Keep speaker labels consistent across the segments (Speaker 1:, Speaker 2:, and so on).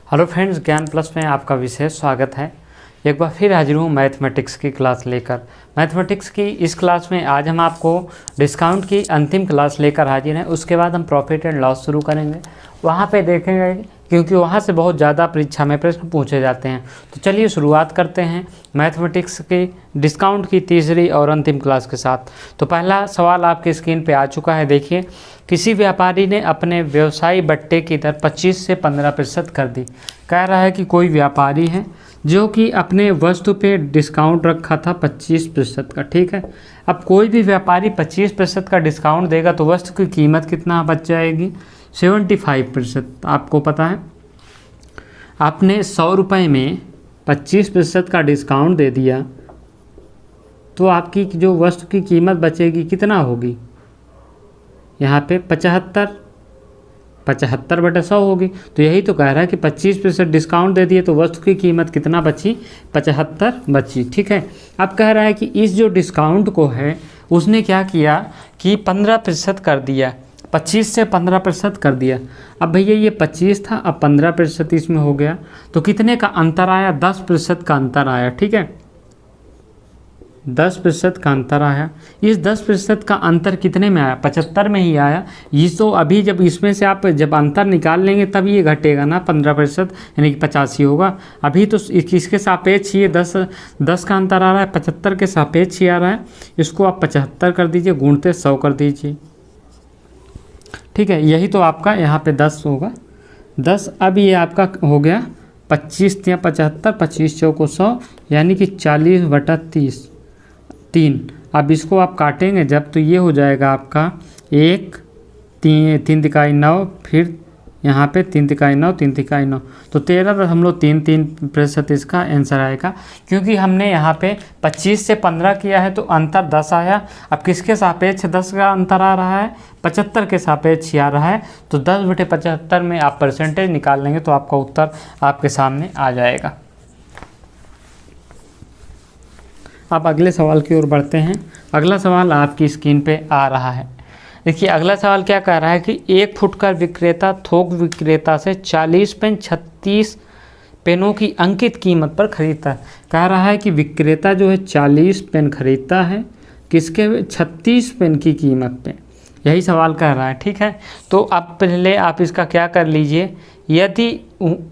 Speaker 1: Hello friends, ज्ञान plus में आपका विशेष स्वागत है। एक बार फिर हाजिर हूँ मैथमेटिक्स की क्लास लेकर। मैथमेटिक्स की इस क्लास में आज हम आपको डिस्काउंट की अंतिम क्लास लेकर हाजिर हैं। उसके बाद हम प्रॉफिट एंड लॉस शुरू करेंगे। वहाँ पे देखेंगे क्योंकि वहाँ से बहुत ज़्यादा परीक्षा में प्रश्न पूछे जाते हैं। तो चलिए शुरुआत करते हैं मैथमेटिक्स की डिस्काउंट की तीसरी और अंतिम क्लास के साथ। तो पहला सवाल आपकी स्क्रीन पे आ चुका है। देखिए, किसी व्यापारी ने अपने व्यवसायी बट्टे की दर 25 से 15% कर दी। कह रहा है कि कोई व्यापारी है जो कि अपने वस्तु पे डिस्काउंट रखा था 25% का। ठीक है, अब कोई भी व्यापारी 25% का डिस्काउंट देगा तो वस्तु की कीमत कितना बच जाएगी? 75%। आपको पता है, आपने 100 रुपये में 25% का डिस्काउंट दे दिया तो आपकी जो वस्तु की कीमत बचेगी कितना होगी? यहाँ पे 75/100 होगी। तो यही तो कह रहा है कि 25% डिस्काउंट दे दिए तो वस्तु की कीमत कितना बची? 75 बची। ठीक है, अब कह रहा है कि इस जो डिस्काउंट को है उसने क्या किया कि 15% कर दिया, 25 से 15% कर दिया। अब भैया ये 25 था, अब 15% इसमें हो गया तो कितने का अंतर आया? 10% का अंतर आया। ठीक है, 10% का अंतर आया। इस 10% का अंतर कितने में आया? 75 में ही आया। ये तो अभी जब इसमें से आप जब अंतर निकाल लेंगे तब ये घटेगा ना 15%, यानी कि 85 होगा। अभी तो किसके सापेक्ष ये 10 का अंतर आ रहा है, 75 के सापेक्ष ही आ रहा है। इसको आप 75 कर दीजिए, गुणते 100 कर दीजिए। ठीक है, यही तो आपका यहाँ पे 10 होगा। 10 अब ये आपका हो गया 25 या 75, 25 चौको 100, यानी कि 40/30 3। अब इसको आप काटेंगे जब तो ये हो जाएगा आपका 1 3 तिकाई 9, फिर यहाँ पे 3 तिकाई 9 3 तिकाई 9, तो 13.3% इसका आंसर आएगा। क्योंकि हमने यहाँ पे 25 से 15 किया है तो अंतर 10 आया। अब किसके सापेक्ष 10 का अंतर आ रहा है? 75 के सापेक्ष आ रहा है। तो 10/75 में आप परसेंटेज निकाल लेंगे तो आपका उत्तर आपके सामने आ जाएगा। अब अगले सवाल की ओर बढ़ते हैं। अगला सवाल आपकी स्क्रीन पे आ रहा है। देखिए, अगला सवाल क्या कह रहा है कि 1 फुटकर विक्रेता थोक विक्रेता से 40 पेन 36 पेनों की अंकित कीमत पर खरीदता है। कह रहा है कि विक्रेता जो है 40 पेन खरीदता है, किसके? 36 पेन की कीमत पे। यही सवाल कह रहा है। ठीक है, तो अब पहले आप इसका क्या कर लीजिए, यदि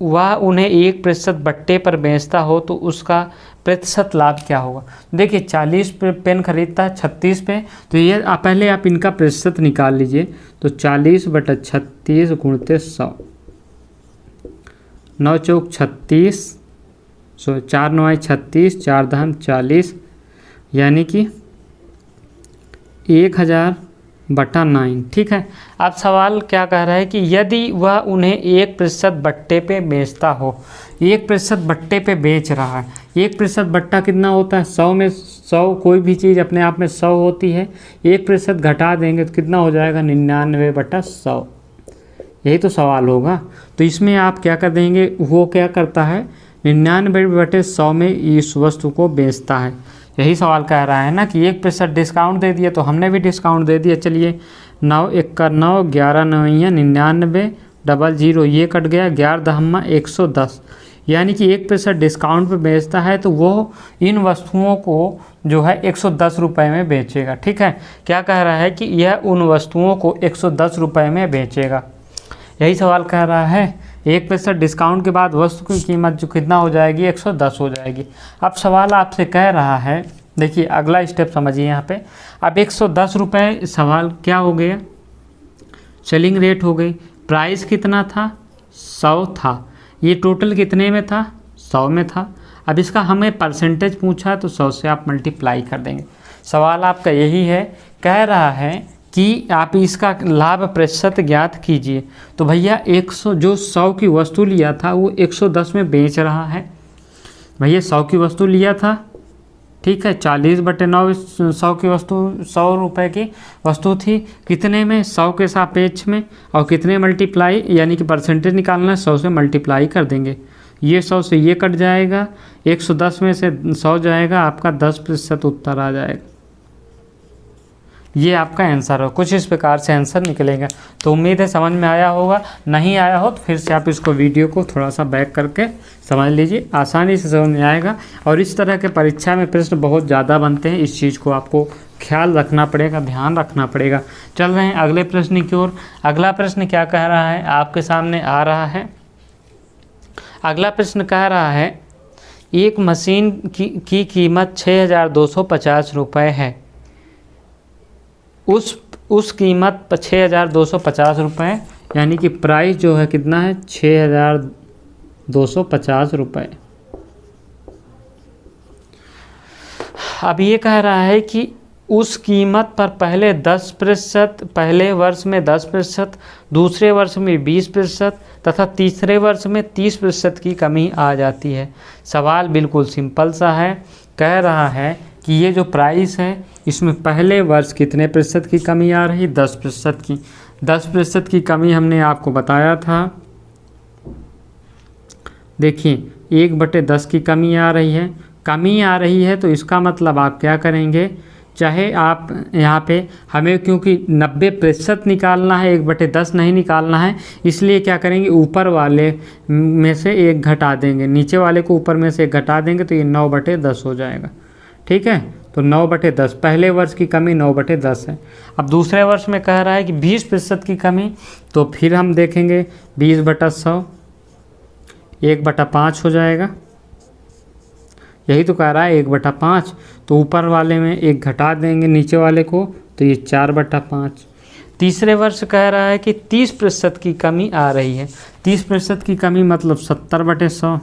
Speaker 1: वह उन्हें 1% बट्टे पर बेचता हो तो उसका प्रतिशत लाभ क्या होगा? देखिए, 40 पेन खरीदता है 36 पे, तो ये पहले आप इनका प्रतिशत निकाल लीजिए। तो 40/36 गुणते 100, 9 चौक 36, 4 9 36, 4 दहम 40, यानी कि 1000/9। ठीक है, अब सवाल क्या कह रहा है कि यदि वह उन्हें 1% बट्टे पे बेचता हो, 1% बट्टे पे बेच रहा है। 1% बट्टा कितना होता है? 100 में 100, कोई भी चीज़ अपने आप में 100 होती है। 1% घटा देंगे तो कितना हो जाएगा? 99/100। यही तो सवाल होगा। तो इसमें आप क्या कर देंगे, वो क्या करता है 99/100 में इस वस्तु को बेचता है। यही सवाल कह रहा है ना कि 1% डिस्काउंट दे दिया, तो हमने भी डिस्काउंट दे दिया। चलिए, 9 1 9, 11 9 99, 00 ये कट गया, 11 दहम्मा 110, यानी कि 1% डिस्काउंट पे बेचता है तो वो इन वस्तुओं को जो है 110 रुपये में बेचेगा। ठीक है, क्या कह रहा है कि यह उन वस्तुओं को 110 रुपये में बेचेगा। यही सवाल कह रहा है। 1% डिस्काउंट के बाद वस्तु की कीमत जो कितना हो जाएगी? 110 हो जाएगी। अब सवाल आपसे कह रहा है, देखिए अगला स्टेप समझिए यहाँ पे। अब 110 रुपये सवाल क्या हो गया? सेलिंग रेट हो गई। प्राइस कितना था? 100 था। ये टोटल कितने में था? 100 में था। अब इसका हमें परसेंटेज पूछा है तो 100 से आप मल्टीप्लाई कर देंगे। सवाल आपका यही है, कह रहा है कि आप इसका लाभ प्रतिशत ज्ञात कीजिए। तो भैया 100 जो 100 की वस्तु लिया था वो 110 में बेच रहा है। भैया 100 की वस्तु लिया था, ठीक है, 40/9 100 की वस्तु, 100 रुपये की वस्तु थी। कितने में? 100 के सापेक्ष में। और कितने मल्टीप्लाई, यानी कि परसेंटेज निकालना है, 100 से मल्टीप्लाई कर देंगे। ये 100 से ये कट जाएगा, 110 में से 100 जाएगा, आपका 10% उत्तर आ जाएगा। ये आपका आंसर हो। कुछ इस प्रकार से आंसर निकलेगा। तो उम्मीद है समझ में आया होगा। नहीं आया हो तो फिर से आप इसको वीडियो को थोड़ा सा बैक करके समझ लीजिए, आसानी से समझ में आएगा। और इस तरह के परीक्षा में प्रश्न बहुत ज़्यादा बनते हैं, इस चीज़ को आपको ख्याल रखना पड़ेगा, ध्यान रखना पड़ेगा। चल रहे हैं अगले प्रश्न की ओर। अगला प्रश्न क्या कह रहा है, आपके सामने आ रहा है। अगला प्रश्न कह रहा है एक मशीन की कीमत 6,250 रुपये है। उस कीमत 6,250 रुपये, यानी कि प्राइस जो है कितना है 6,250 रुपये। अब ये कह रहा है कि उस कीमत पर पहले 10%, पहले वर्ष में 10%, दूसरे वर्ष में 20% तथा तीसरे वर्ष में 30% की कमी आ जाती है। सवाल बिल्कुल सिंपल सा है। कह रहा है कि ये जो प्राइस है इसमें पहले वर्ष कितने प्रतिशत की कमी आ रही, 10% की। 10% की कमी हमने आपको बताया था। देखिए 1/10 की कमी आ रही है। कमी आ रही है तो इसका मतलब आप क्या करेंगे, चाहे आप यहाँ पे हमें क्योंकि 90% निकालना है, 1/10 नहीं निकालना है, इसलिए क्या करेंगे ऊपर वाले में से 1 घटा देंगे, नीचे वाले को ऊपर में से 1 घटा देंगे तो ये 9/10 हो जाएगा। ठीक है, तो 9/10 पहले वर्ष की कमी 9/10 है। अब दूसरे वर्ष में कह रहा है कि 20% की कमी, तो फिर हम देखेंगे 20/100 1/5 हो जाएगा। यही तो कह रहा है 1/5, तो ऊपर वाले में 1 घटा देंगे नीचे वाले को, तो ये 4/5। तीसरे वर्ष कह रहा है कि 30% की कमी आ रही है। 30% की कमी मतलब 70/100।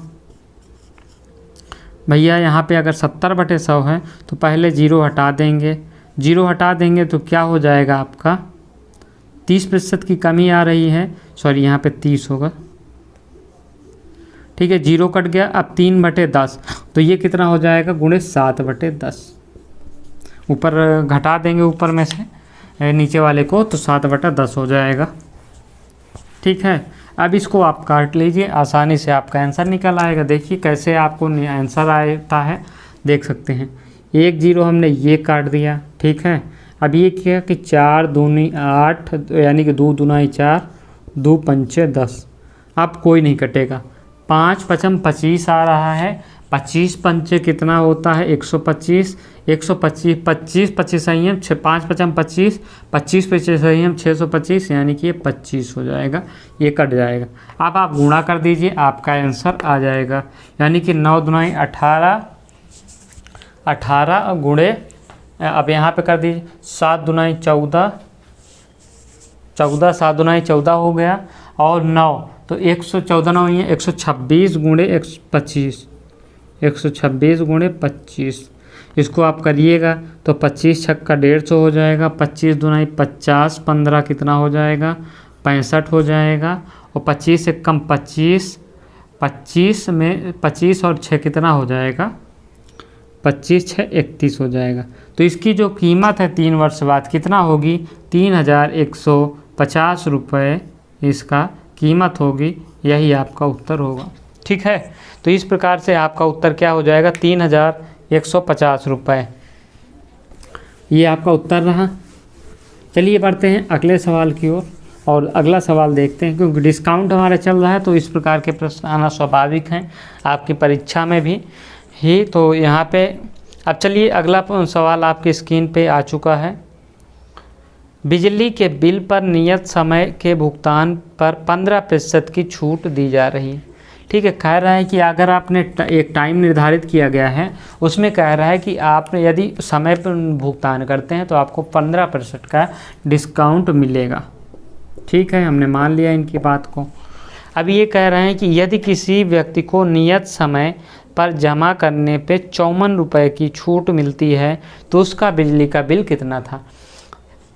Speaker 1: भैया यहाँ पे अगर 70/100 है तो पहले 0 हटा देंगे। 0 हटा देंगे तो क्या हो जाएगा आपका, 30% की कमी आ रही है, सॉरी यहाँ पे 30 होगा। ठीक है, 0 कट गया। अब 3/10, तो ये कितना हो जाएगा गुणे 7/10। ऊपर घटा देंगे ऊपर में से नीचे वाले को, तो 7/10 हो जाएगा। ठीक है, अब इसको आप काट लीजिए, आसानी से आपका आंसर निकल आएगा। देखिए कैसे आपको आंसर आता है, देख सकते हैं। 1 0 हमने ये काट दिया। ठीक है, अब ये क्या कि 4 दूनी 8, यानी कि 2 दूना 4, 2 पंचे 10। अब कोई नहीं कटेगा। 5 5 25 आ रहा है। 25 पंचे कितना होता है 125। 125 25 25 संयम 5 5 25, 25 25 संयम 625, यानी कि ये 25 हो जाएगा। ये कट जाएगा। अब आप गुणा कर दीजिए, आपका आंसर आ जाएगा। यानी कि 9 दूना 18, 18 गुणे, अब यहाँ पे कर दीजिए 7 दूना 14, 14 7 दूना 14 हो गया, और 9, तो 114 9 है 126 गुणे 25, 126 गुणे 25। इसको आप करिएगा तो 25 छक्का 150 हो जाएगा। 25 दूना 50, 15 कितना हो जाएगा 65 हो जाएगा। और 25 से कम 25, 25 में 25 और 6 कितना हो जाएगा 25 6 31 हो जाएगा। तो इसकी जो कीमत है 3 वर्ष बाद कितना होगी 3,150 रुपये इसका कीमत होगी। यही आपका उत्तर होगा। ठीक है, तो इस प्रकार से आपका उत्तर क्या हो जाएगा 3,150 रुपये। ये आपका उत्तर रहा। चलिए बढ़ते हैं अगले सवाल की ओर, और अगला सवाल देखते हैं। क्योंकि डिस्काउंट हमारा चल रहा है तो इस प्रकार के प्रश्न आना स्वाभाविक हैं आपकी परीक्षा में भी ही। तो यहाँ पे अब चलिए अगला सवाल आपकी स्क्रीन पे आ चुका है। बिजली के बिल पर नियत समय के भुगतान पर 15% की छूट दी जा रही है। ठीक है, कह रहा है कि अगर आपने एक टाइम निर्धारित किया गया है, उसमें कह रहा है कि आप यदि समय पर भुगतान करते हैं तो आपको 15% का डिस्काउंट मिलेगा। ठीक है, हमने मान लिया इनकी बात को। अब ये कह रहे हैं कि यदि किसी व्यक्ति को नियत समय पर जमा करने पे 54 रुपये की छूट मिलती है तो उसका बिजली का बिल कितना था।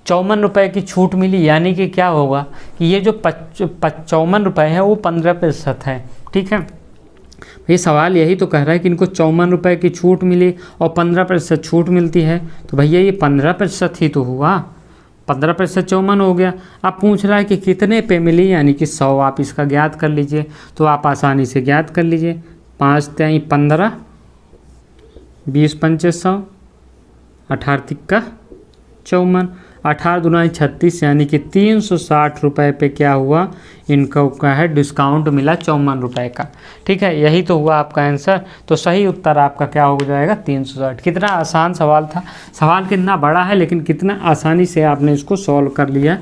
Speaker 1: 54 रुपये की छूट मिली, यानी कि क्या होगा कि ये जो 54 रुपये है वो 15% है। ठीक है, ये सवाल यही तो कह रहा है कि इनको 54 रुपये की छूट मिली और 15% छूट मिलती है, तो भैया ये 15% ही तो हुआ। 15% 54 हो गया। अब पूछ रहा है कि कितने पे मिली, यानी कि 100। आप इसका ज्ञात कर लीजिए, तो आप आसानी से ज्ञात कर लीजिए। 5 3 15, 20 पंचे 100, 18 तिक्का 54। 18 दूनी 36 यानी कि 360 रुपये पे क्या हुआ, इनको क्या है डिस्काउंट मिला 54 रुपये का। ठीक है, यही तो हुआ आपका आंसर। तो सही उत्तर आपका क्या हो जाएगा 360। कितना आसान सवाल था, सवाल कितना बड़ा है लेकिन कितना आसानी से आपने इसको सॉल्व कर लिया।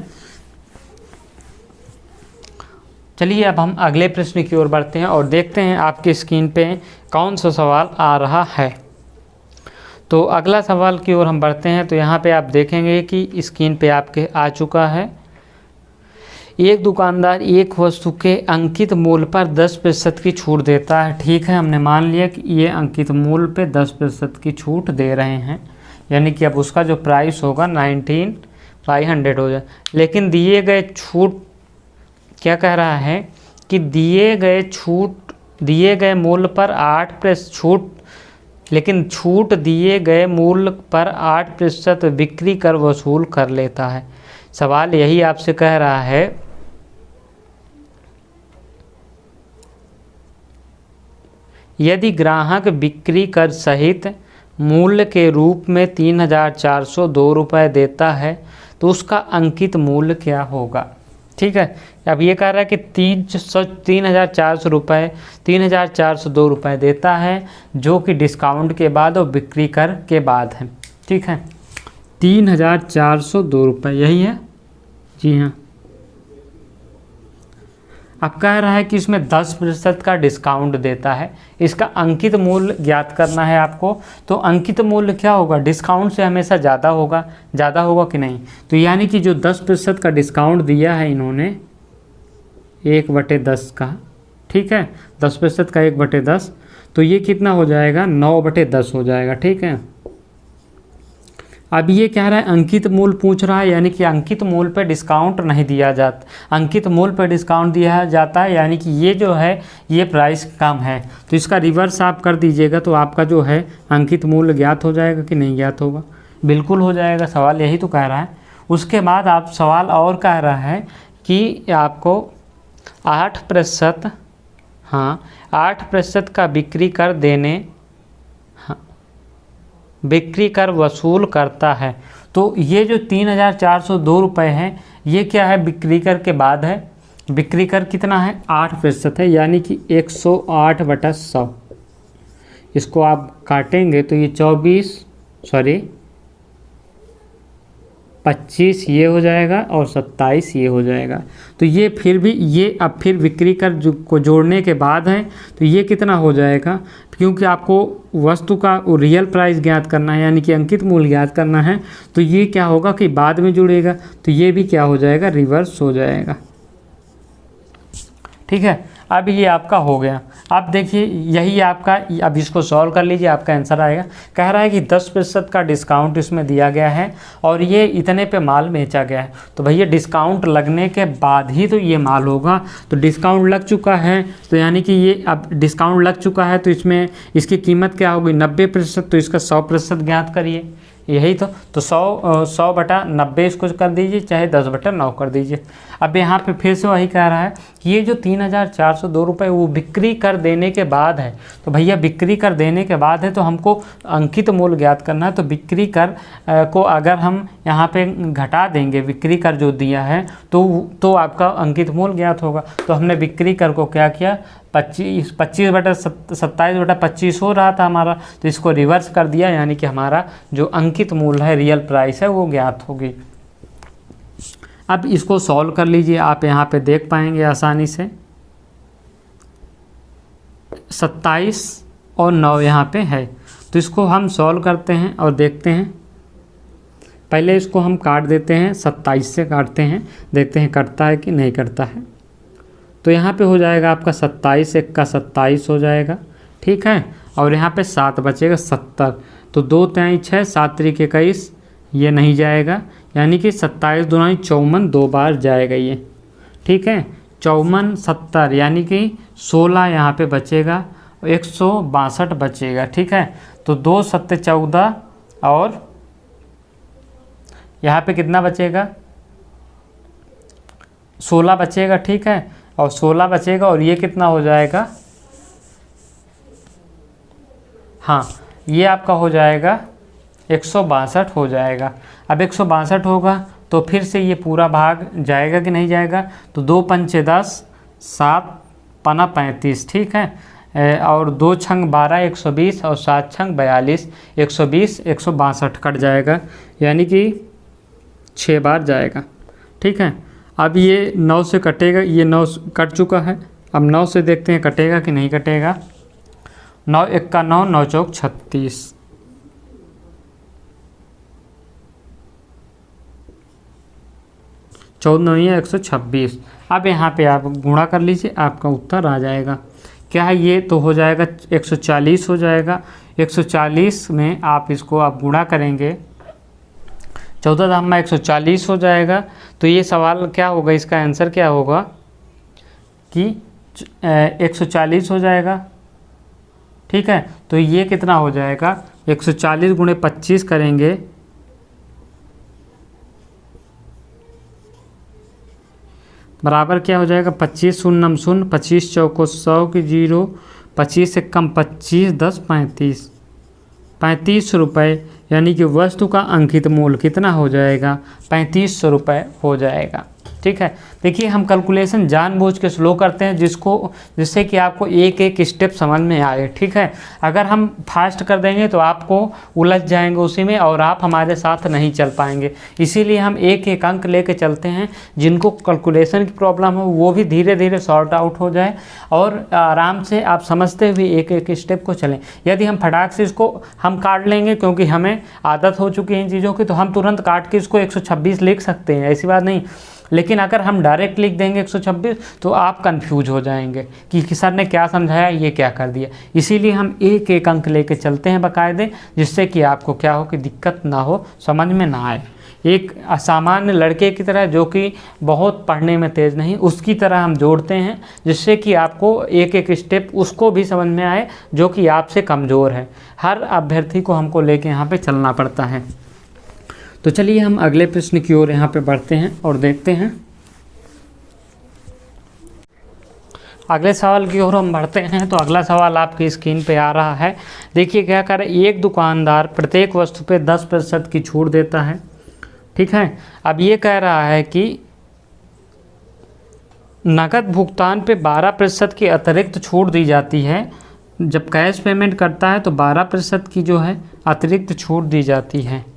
Speaker 1: चलिए अब हम अगले प्रश्न की ओर बढ़ते हैं और देखते हैं आपकी स्क्रीन पे कौन सा सवाल आ रहा है। तो अगला सवाल की ओर हम बढ़ते हैं। तो यहाँ पे आप देखेंगे कि स्क्रीन पे आपके आ चुका है, एक दुकानदार एक वस्तु के अंकित मूल्य पर 10% की छूट देता है। ठीक है, हमने मान लिया कि ये अंकित मूल्य पे 10% की छूट दे रहे हैं, यानी कि अब उसका जो प्राइस होगा 19,500 हो जाए। लेकिन दिए गए छूट क्या कह रहा है कि दिए गए मूल्य पर 8% छूट, लेकिन छूट दिए गए मूल्य पर 8% बिक्री कर वसूल कर लेता है। सवाल यही आपसे कह रहा है यदि ग्राहक बिक्री कर सहित मूल्य के रूप में 3,402 रुपये देता है तो उसका अंकित मूल्य क्या होगा। ठीक है, अब ये कह रहा है कि 3,400 रुपये 3,402 रुपये देता है जो कि डिस्काउंट के बाद और बिक्री कर के बाद है। ठीक है, 3,402 रुपये यही है, जी हाँ। अब कह रहा है कि इसमें 10% का डिस्काउंट देता है, इसका अंकित मूल्य ज्ञात करना है आपको। तो अंकित मूल्य क्या होगा, डिस्काउंट से हमेशा ज़्यादा होगा कि नहीं। तो यानी कि जो 10% का डिस्काउंट दिया है इन्होंने 1/10 का, ठीक है, 10% का 1/10, तो ये कितना हो जाएगा 9/10 हो जाएगा। ठीक है, अब ये कह रहा है अंकित मूल्य पूछ रहा है, यानी कि अंकित मूल्य पे डिस्काउंट नहीं दिया जाता, अंकित मूल्य पे डिस्काउंट दिया जाता है, यानी कि ये जो है ये प्राइस कम है। तो इसका रिवर्स आप कर दीजिएगा तो आपका जो है अंकित मूल्य ज्ञात हो जाएगा कि नहीं ज्ञात होगा, बिल्कुल हो जाएगा। सवाल यही तो कह रहा है। उसके बाद आप सवाल और कह रहा है कि आपको 8%, हाँ 8% का बिक्री कर वसूल करता है। तो ये जो 3,402 रुपये हैं ये क्या है, बिक्री कर के बाद है। बिक्री कर कितना है 8% है, यानी कि 108/100। इसको आप काटेंगे तो ये 25 ये हो जाएगा और 27 ये हो जाएगा। तो ये फिर भी ये अब फिर बिक्री कर को जोड़ने के बाद है तो ये कितना हो जाएगा, क्योंकि आपको वस्तु का रियल प्राइस ज्ञात करना है, यानी कि अंकित मूल्य ज्ञात करना है। तो ये क्या होगा कि बाद में जुड़ेगा, तो ये भी क्या हो जाएगा, रिवर्स हो जाएगा। ठीक है, अब ये आपका हो गया। अब देखिए यही आपका, अब इसको सॉल्व कर लीजिए, आपका आंसर आएगा। कह रहा है कि 10% का डिस्काउंट इसमें दिया गया है और ये इतने पे माल बेचा गया है। तो भैया डिस्काउंट लगने के बाद ही तो ये माल होगा। तो डिस्काउंट लग चुका है, तो यानी कि ये अब डिस्काउंट लग चुका है तो इसमें इसकी कीमत क्या होगी 90%, तो इसका 100% ज्ञात करिए। यही तो 100/90 इसको कर दीजिए, चाहे 10/9 कर दीजिए। अब यहाँ पे फिर से वही कह रहा है कि ये जो 3,402 रुपये वो बिक्री कर देने के बाद है। तो भैया बिक्री कर देने के बाद है तो हमको अंकित मूल्य ज्ञात करना है। तो बिक्री कर को अगर हम यहाँ पे घटा देंगे, बिक्री कर जो दिया है तो आपका अंकित मूल्य ज्ञात होगा। तो हमने बिक्री कर को क्या किया 25/27/25 हो रहा था हमारा, तो इसको रिवर्स कर दिया, यानी कि हमारा जो अंकित मूल्य है रियल प्राइस है वो ज्ञात होगी। अब इसको सॉल्व कर लीजिए, आप यहाँ पे देख पाएंगे आसानी से 27 और 9 यहाँ पे है। तो इसको हम सॉल्व करते हैं और देखते हैं। पहले इसको हम काट देते हैं, 27 से काटते हैं, देखते हैं कटता है कि नहीं कटता है। तो यहाँ पे हो जाएगा आपका 27 1 का 27 हो जाएगा। ठीक है, और यहाँ पे 7 बचेगा 70। तो 2 3 6 7 3 21 ये नहीं जाएगा, यानी कि 27 दूनी 54 दो बार जाएगा ये। ठीक है, 54 70 यानी कि 16 यहाँ पे बचेगा, 162 बचेगा। ठीक है, तो 2 7 14 और यहाँ पे कितना बचेगा 16 बचेगा। ठीक है, और 16 बचेगा और ये कितना हो जाएगा, हाँ ये आपका हो जाएगा 162 हो जाएगा। अब 162 होगा तो फिर से ये पूरा भाग जाएगा कि नहीं जाएगा, तो 2 पंचे 10, 7 पना 35, ठीक है, और 2 छंग 12 120 और 7 छंग 42, 120 162 कट जाएगा, यानी कि 6 बार जाएगा, ठीक है। अब ये 9 से कटेगा, ये 9 कट चुका है, अब 9 से देखते हैं कटेगा कि नहीं कटेगा। 9 1 का 9, 9 चौक 36, 14 9 126। अब यहाँ पे आप गुणा कर लीजिए, आपका उत्तर आ जाएगा। क्या है ये, तो हो जाएगा 140 हो जाएगा। 140 में आप इसको आप गुणा करेंगे, 14 धामा 140 हो जाएगा। तो ये सवाल क्या होगा, इसका आंसर क्या होगा कि 140 हो जाएगा, ठीक है। तो ये कितना हो जाएगा, 140 गुणे 25 करेंगे, बराबर क्या हो जाएगा, 25 शून्य शून्य, 25 चौको 100 की 0, 25 से कम 25 10 35, 35 रुपये, यानी कि वस्तु का अंकित मूल्य कितना हो जाएगा, 3500 रुपये हो जाएगा, ठीक है। देखिए हम कैलकुलेशन जानबूझ के स्लो करते हैं जिससे कि आपको एक एक स्टेप समझ में आए, ठीक है। अगर हम फास्ट कर देंगे तो आपको उलझ जाएंगे उसी में और आप हमारे साथ नहीं चल पाएंगे। इसीलिए हम एक एक अंक लेके चलते हैं, जिनको कैलकुलेशन की प्रॉब्लम हो वो भी धीरे धीरे सॉर्ट आउट हो जाए और आराम से आप समझते हुए एक एक स्टेप को चलें। यदि हम फटाक से इसको हम काट लेंगे, क्योंकि हमें आदत हो चुकी है इन चीज़ों की, तो हम तुरंत काट के इसको 126 लिख सकते हैं, ऐसी बात नहीं। लेकिन अगर हम डायरेक्ट लिख देंगे 126 तो आप कंफ्यूज हो जाएंगे कि सर ने क्या समझाया, ये क्या कर दिया। इसीलिए हम एक एक अंक लेके चलते हैं बाकायदे, जिससे कि आपको क्या हो कि दिक्कत ना हो, समझ में ना आए। एक सामान्य लड़के की तरह जो कि बहुत पढ़ने में तेज़ नहीं, उसकी तरह हम जोड़ते हैं, जिससे कि आपको एक एक स्टेप उसको भी समझ में आए जो कि आपसे कमज़ोर है। हर अभ्यर्थी को हमको लेके यहाँ पे चलना पड़ता है। तो चलिए हम अगले प्रश्न की ओर यहाँ पे बढ़ते हैं और देखते हैं। अगले सवाल की ओर हम बढ़ते हैं। तो अगला सवाल आपकी स्क्रीन पे आ रहा है। देखिए क्या कर रहा है, एक दुकानदार प्रत्येक वस्तु पे 10% की छूट देता है, ठीक है। अब ये कह रहा है कि नकद भुगतान पे 12% की अतिरिक्त छूट दी जाती है। जब कैश पेमेंट करता है तो 12% की जो है अतिरिक्त छूट दी जाती है।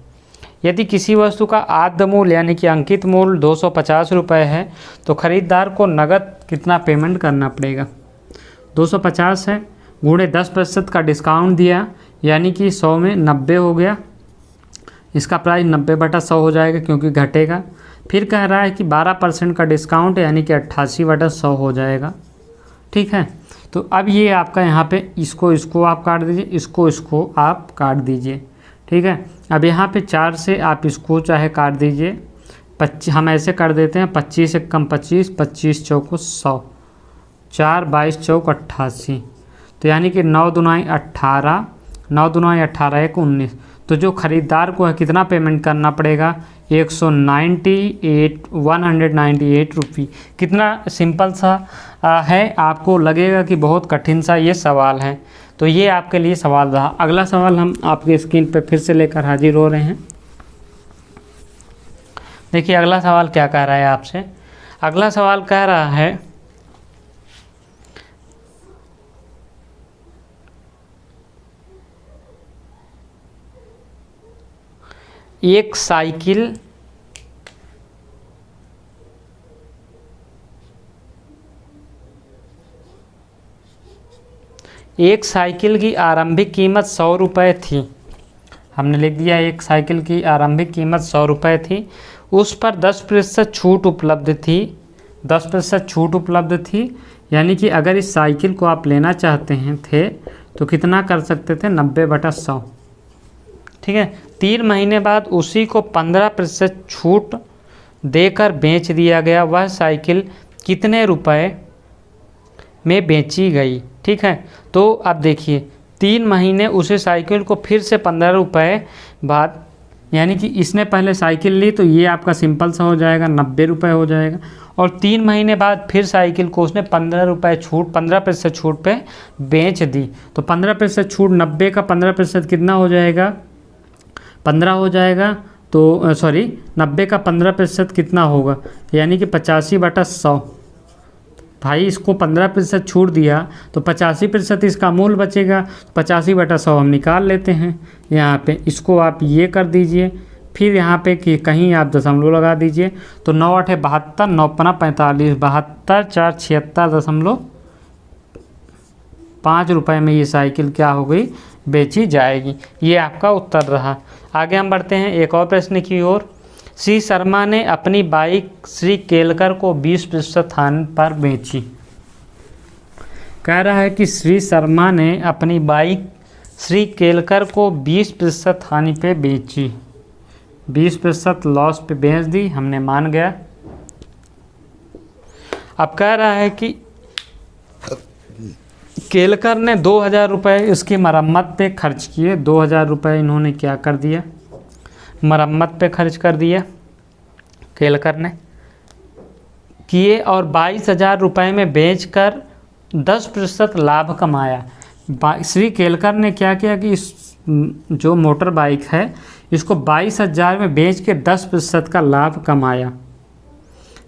Speaker 1: यदि किसी वस्तु का आद्य मूल्य यानी कि अंकित मूल्य 250 रुपये है तो खरीदार को नकद कितना पेमेंट करना पड़ेगा। 250 है, गुणे 10% का डिस्काउंट दिया, यानी कि 100 में 90 हो गया। इसका प्राइस 90/100 हो जाएगा क्योंकि घटेगा। फिर कह रहा है कि 12% का डिस्काउंट यानी कि 88/100 हो जाएगा, ठीक है। तो अब ये आपका यहाँ पे इसको आप काट दीजिए, इसको आप काट दीजिए, ठीक है। अब यहाँ पे 4 से आप इसको चाहे काट दीजिए, 25 हम ऐसे कर देते हैं, 25 से कम 25, 25 चौको 100, 4 22 चौक 88, तो यानी कि 9 दूनाई 18, 9 दूनाई 18 1 19। तो जो ख़रीदार को है कितना पेमेंट करना पड़ेगा, 198 रुपये। कितना सिंपल सा है, आपको लगेगा कि बहुत कठिन सा ये सवाल है। तो ये आपके लिए सवाल रहा। अगला सवाल हम आपके स्क्रीन पे फिर से लेकर हाजिर हो रहे हैं। देखिए अगला सवाल क्या कह रहा है आपसे। अगला सवाल कह रहा है एक साइकिल की आरंभिक कीमत 100 रुपये थी। हमने लिख दिया एक साइकिल की आरंभिक कीमत 100 रुपये थी, उस पर 10% छूट उपलब्ध थी। 10% छूट उपलब्ध थी, यानी कि अगर इस साइकिल को आप लेना चाहते थे तो कितना कर सकते थे, 90/100, ठीक है। 3 महीने बाद उसी को 15% छूट देकर बेच दिया गया। वह साइकिल कितने रुपए में बेची गई, ठीक है। तो अब देखिए 3 महीने उसी साइकिल को फिर से 15 रुपये बाद, यानी कि इसने पहले साइकिल ली तो ये आपका सिंपल सा हो जाएगा, 90 रुपये हो जाएगा। और 3 महीने बाद फिर साइकिल को उसने 15 रुपये छूट, 15% छूट पे बेच दी। तो 15% छूट, 90 का 15% कितना हो जाएगा, 15 हो जाएगा तो सॉरी 90 का 15% कितना होगा, यानी कि 85/100। भाई इसको 15% छूट दिया तो 85% इसका मूल बचेगा, 85/100 हम निकाल लेते हैं यहाँ पे। इसको आप ये कर दीजिए, फिर यहाँ पे कि कहीं आप दशमलव लगा दीजिए, तो 9 8 72, 9 5 45, 72 4 76.5 रुपये में ये साइकिल क्या हो गई, बेची जाएगी। ये आपका उत्तर रहा। आगे हम बढ़ते हैं एक और प्रश्न की ओर। श्री शर्मा ने अपनी बाइक श्री केलकर को 20% हानि पर बेची। कह रहा है कि श्री शर्मा ने अपनी बाइक श्री केलकर को 20% हानि पे बेची, 20% लॉस पे बेच दी, हमने मान गया। अब कह रहा है कि केलकर ने 2000 रुपये इसकी मरम्मत पे खर्च किए। 2000 रुपये इन्होंने क्या कर दिया, मरम्मत पे खर्च कर दिया केलकर ने किए, और 22,000 रुपये में बेचकर 10% लाभ कमाया। श्री केलकर ने क्या किया कि इस जो मोटर बाइक है इसको 22,000 में बेच के 10% का लाभ कमाया।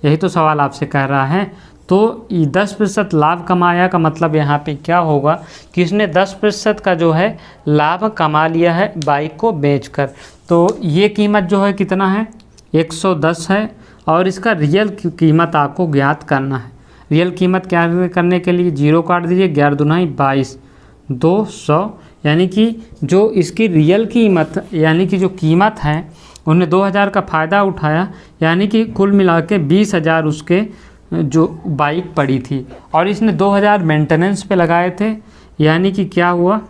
Speaker 1: यही तो सवाल आपसे कह रहा है। तो 10% लाभ कमाया का मतलब यहाँ पे क्या होगा कि इसने 10% का जो है लाभ कमा लिया है बाइक को बेचकर। तो ये कीमत जो है कितना है, 110 है, और इसका रियल कीमत आपको ज्ञात करना है। रियल कीमत क्या करने के लिए 0 काट दीजिए, 11 दूनी 22, 200, यानी कि जो इसकी रियल कीमत यानी कि जो कीमत है उन्होंने 2000 का फ़ायदा उठाया, यानी कि कुल मिला के 20,000 उसके जो बाइक पड़ी थी, और इसने 2000 मेंटेनेंस पे लगाए थे, यानी कि क्या हुआ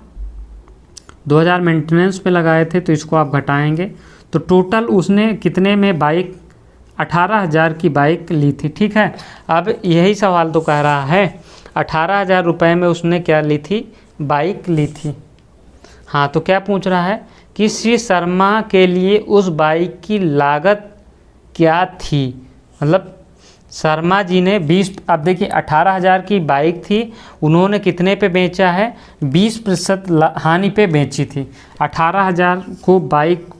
Speaker 1: 2000 मेंटेनेंस पे लगाए थे, तो इसको आप घटाएंगे तो टोटल उसने कितने में बाइक 18,000 की बाइक ली थी। ठीक है, अब यही सवाल तो कह रहा है 18,000 रुपये में उसने क्या ली थी, बाइक ली थी। हाँ, तो क्या पूछ रहा है कि श्री शर्मा के लिए उस बाइक की लागत क्या थी, मतलब शर्मा जी ने 20, अब देखिए 18,000 की बाइक थी, उन्होंने कितने पे बेचा है, 20% हानि पे बेची थी। 18,000 को बाइक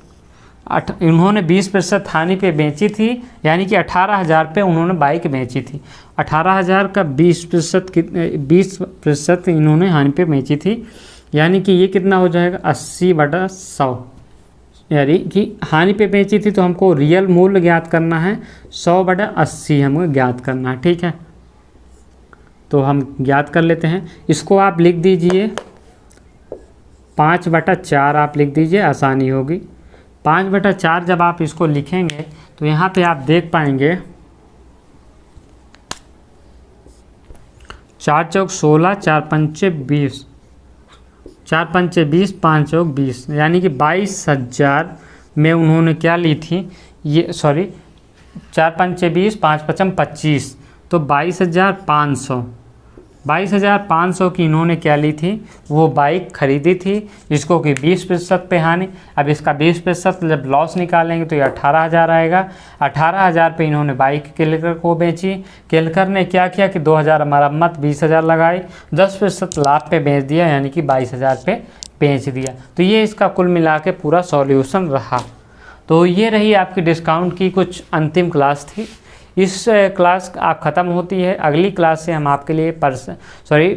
Speaker 1: उन्होंने 20% हानि पे बेची थी, यानी कि 18,000 पे उन्होंने बाइक बेची थी। 18,000 का 20% इन्होंने हानि पे बेची थी, यानी कि ये कितना हो जाएगा 80/100, यानी कि हानि पे बेची थी तो हमको रियल मूल्य ज्ञात करना है, 100/80 हमको ज्ञात करना है। ठीक है, तो हम ज्ञात कर लेते हैं। इसको आप लिख दीजिए 5/4 आप लिख दीजिए, आसानी होगी। 5/4 जब आप इसको लिखेंगे तो यहाँ पे आप देख पाएंगे 4 चौक 16, 4 पंचे 20, 4 पंचे 20, 5 चौक 20, यानी कि 22,000 में उन्होंने क्या ली थी, ये सॉरी 4 पंचे 20, 5 पचम 25, तो 22,500, 22,500 की इन्होंने क्या ली थी, वो बाइक खरीदी थी, जिसको कि 20% पे हानि। अब इसका 20% जब लॉस निकालेंगे तो ये 18,000 आएगा। 18,000 पे इन्होंने बाइक केलकर को बेची। केलकर ने क्या किया कि 2,000 मरम्मत, 20,000 लगाई, 10% लाभ पे बेच दिया, यानी कि 22,000 पे बेच दिया। तो ये इसका कुल मिला के पूरा सॉल्यूशन रहा। तो ये रही आपकी डिस्काउंट की कुछ अंतिम क्लास थी। इस क्लास आप ख़त्म होती है, अगली क्लास से हम आपके लिए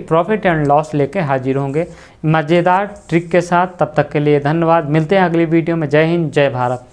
Speaker 1: प्रॉफिट एंड लॉस लेके हाजिर होंगे मज़ेदार ट्रिक के साथ। तब तक के लिए धन्यवाद, मिलते हैं अगली वीडियो में। जय हिंद, जय भारत।